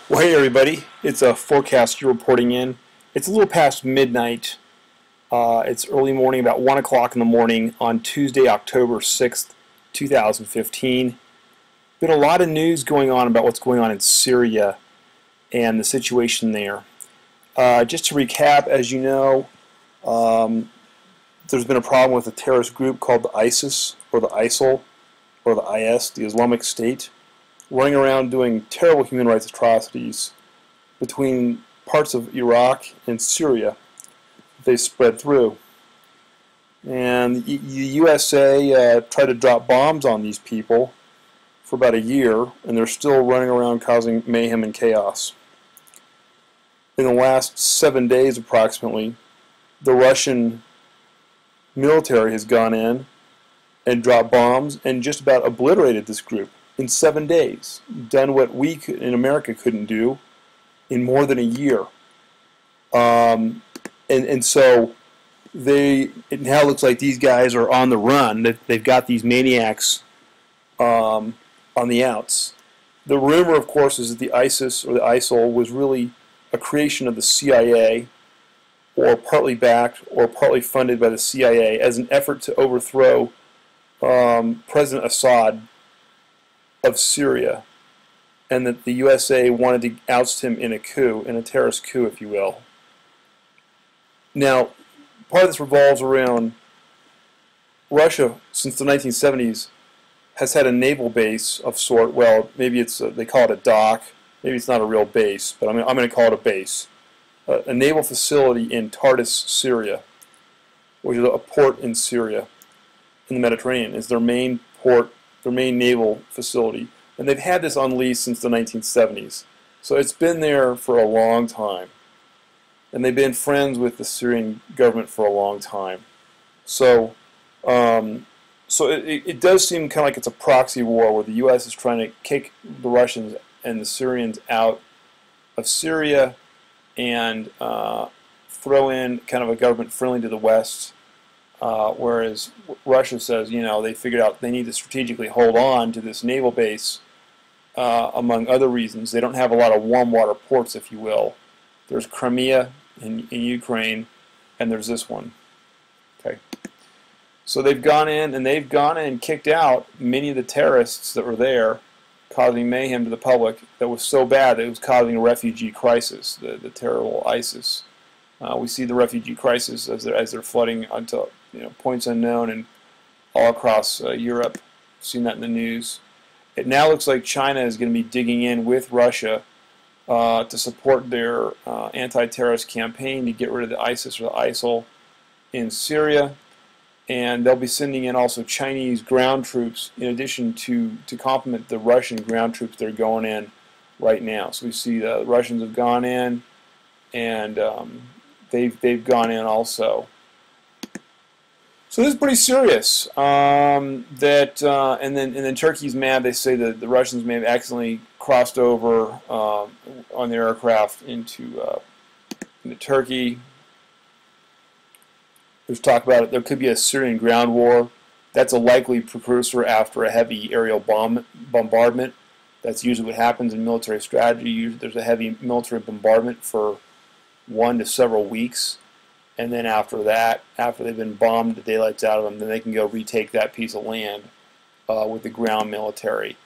Well, hey everybody, it's a forecaster reporting in. It's a little past midnight. It's early morning, about 1 o'clock in the morning on Tuesday, October 6th, 2015. Been a lot of news going on about what's going on in Syria and the situation there. Just to recap, as you know, there's been a problem with a terrorist group called the ISIS, or the ISIL, or the IS, the Islamic State, running around doing terrible human rights atrocities between parts of Iraq and Syria. They spread through. And the USA tried to drop bombs on these people for about a year, and they're still running around causing mayhem and chaos. In the last 7 days approximately, the Russian military has gone in and dropped bombs and just about obliterated this group in 7 days. Done what we in America couldn't do in more than a year. And so it now looks like these guys are on the run. They've got these maniacs on the outs. The rumor, of course, is that the ISIS or the ISIL was really a creation of the CIA, or partly backed or partly funded by the CIA as an effort to overthrow President Assad of Syria, and that the USA wanted to oust him in a coup, in a terrorist coup, if you will. Now, part of this revolves around Russia, since the 1970s, has had a naval base of sort. Well, maybe it's they call it a dock. Maybe it's not a real base, but I'm going to call it a base. A naval facility in Tartus, Syria, which is a port in Syria, in the Mediterranean. Is their main port, their main naval facility. And they've had this on lease since the 1970s. So it's been there for a long time. And they've been friends with the Syrian government for a long time. So it does seem kind of like it's a proxy war where the U.S. is trying to kick the Russians and the Syrians out of Syria and throw in kind of a government friendly to the West, whereas Russia says, you know, they figured out they need to strategically hold on to this naval base, among other reasons. They don't have a lot of warm water ports, if you will. There's Crimea in Ukraine, and there's this one. Okay. So they've gone in and kicked out many of the terrorists that were there, causing mayhem to the public that was so bad that it was causing a refugee crisis, the terrible ISIS. We see the refugee crisis as they're flooding onto points unknown and all across Europe. Seen that in the news. It now looks like China is going to be digging in with Russia to support their anti-terrorist campaign to get rid of the ISIS or the ISIL in Syria. And they'll be sending in also Chinese ground troops in addition to complement the Russian ground troops that are going in right now. So we see the Russians have gone in, and they've gone in also. So this is pretty serious. And then Turkey's mad. They say that the Russians may have accidentally crossed over on their aircraft into Turkey. There's talk about it. There could be a Syrian ground war. That's a likely precursor after a heavy aerial bombardment. That's usually what happens in military strategy. Usually there's a heavy military bombardment for 1 to several weeks. And then after that, after they've been bombed the daylights out of them, then they can go retake that piece of land with the ground military.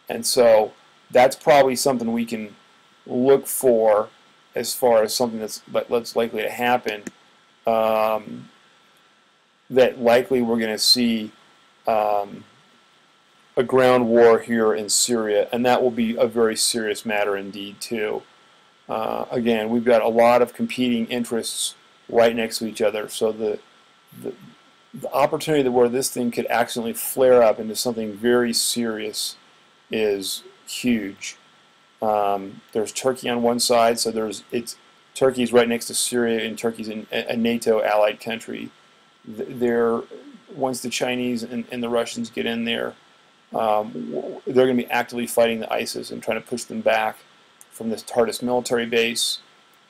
And so that's probably something we can look for as far as something that's likely to happen. That likely we're going to see a ground war here in Syria, and that will be a very serious matter indeed too. Again, we've got a lot of competing interests right next to each other, so the opportunity where this thing could accidentally flare up into something very serious is huge. There's Turkey on one side, so Turkey's right next to Syria, and Turkey's a NATO allied country. Once the Chinese and the Russians get in there, they're going to be actively fighting the ISIS and trying to push them back from this Tartus military base,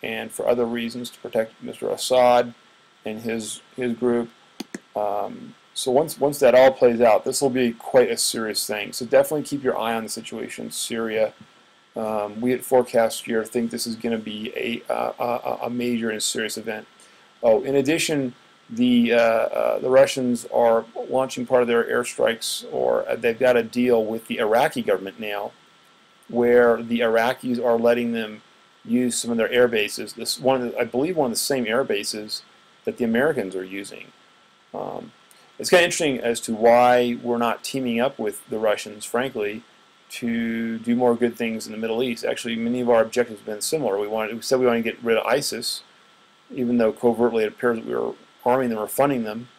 and for other reasons to protect Mr. Assad and his group. So once that all plays out, this will be quite a serious thing. So definitely keep your eye on the situation in Syria. We at Forecast Year think this is going to be a major and serious event. Oh, in addition, the Russians are launching part of their airstrikes, or they've got a deal with the Iraqi government now, where the Iraqis are letting them use some of their air bases. This I believe one of the same air bases that the Americans are using. It's kind of interesting as to why we're not teaming up with the Russians, frankly, to do more good things in the Middle East. Actually, many of our objectives have been similar. We said we want to get rid of ISIS, even though covertly it appears that we were arming them or funding them.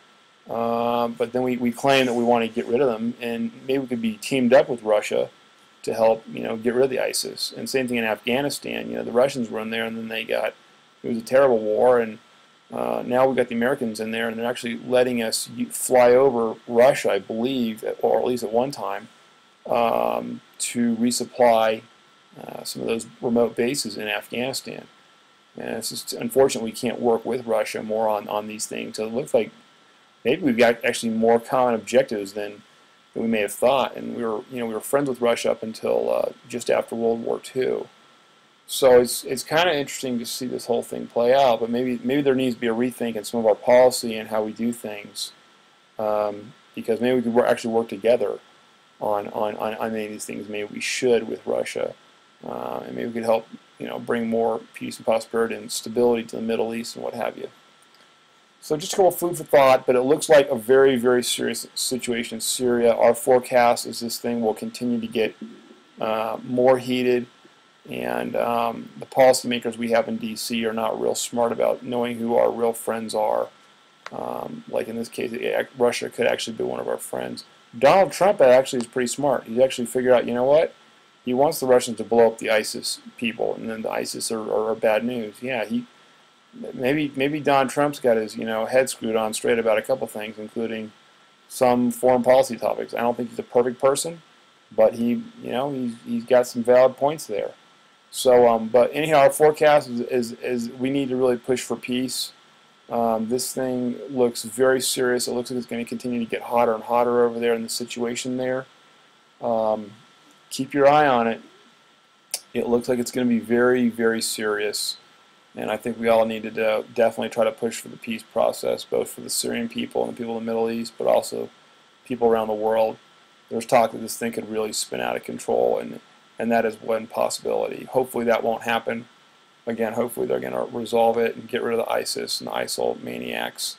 But then we claim that we want to get rid of them, and maybe we could be teamed up with Russia to help, get rid of the ISIS. And same thing in Afghanistan. The Russians were in there, and then it was a terrible war, and now we've got the Americans in there, and they're actually letting us fly over Russia, I believe, or at least at one time, to resupply some of those remote bases in Afghanistan. And it's just unfortunate we can't work with Russia more on these things. So it looks like maybe we've got actually more common objectives than we may have thought. And we were friends with Russia up until just after World War II. So it's kind of interesting to see this whole thing play out. But maybe there needs to be a rethink in some of our policy and how we do things, because maybe we could actually work together on many of these things. Maybe we should with Russia, and maybe we could help bring more peace and prosperity and stability to the Middle East and what have you. So just a couple food for thought, but it looks like a very, very serious situation in Syria. Our forecast is this thing will continue to get more heated, and the policymakers we have in D.C. are not real smart about knowing who our real friends are. Like in this case, Russia could actually be one of our friends. Donald Trump actually is pretty smart. He's actually figured out, what? He wants the Russians to blow up the ISIS people, and then the ISIS are bad news. Yeah, maybe Donald Trump's got his head screwed on straight about a couple things, including some foreign policy topics. I don't think he's a perfect person, but he's got some valid points there. So, but anyhow, our forecast is we need to really push for peace. This thing looks very serious. It looks like it's going to continue to get hotter and hotter over there in the situation there. Keep your eye on it. It looks like it's going to be very, very serious. And I think we all need to definitely try to push for the peace process, both for the Syrian people and the people in the Middle East, but also people around the world. There's talk that this thing could really spin out of control, and that is one possibility. Hopefully that won't happen. Again, hopefully they're going to resolve it and get rid of the ISIS and the ISIL maniacs.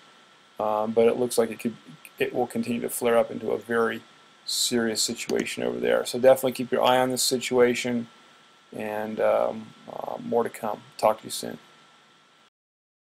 But it looks like it will continue to flare up into a very serious situation over there. So definitely keep your eye on this situation, and more to come. Talk to you soon.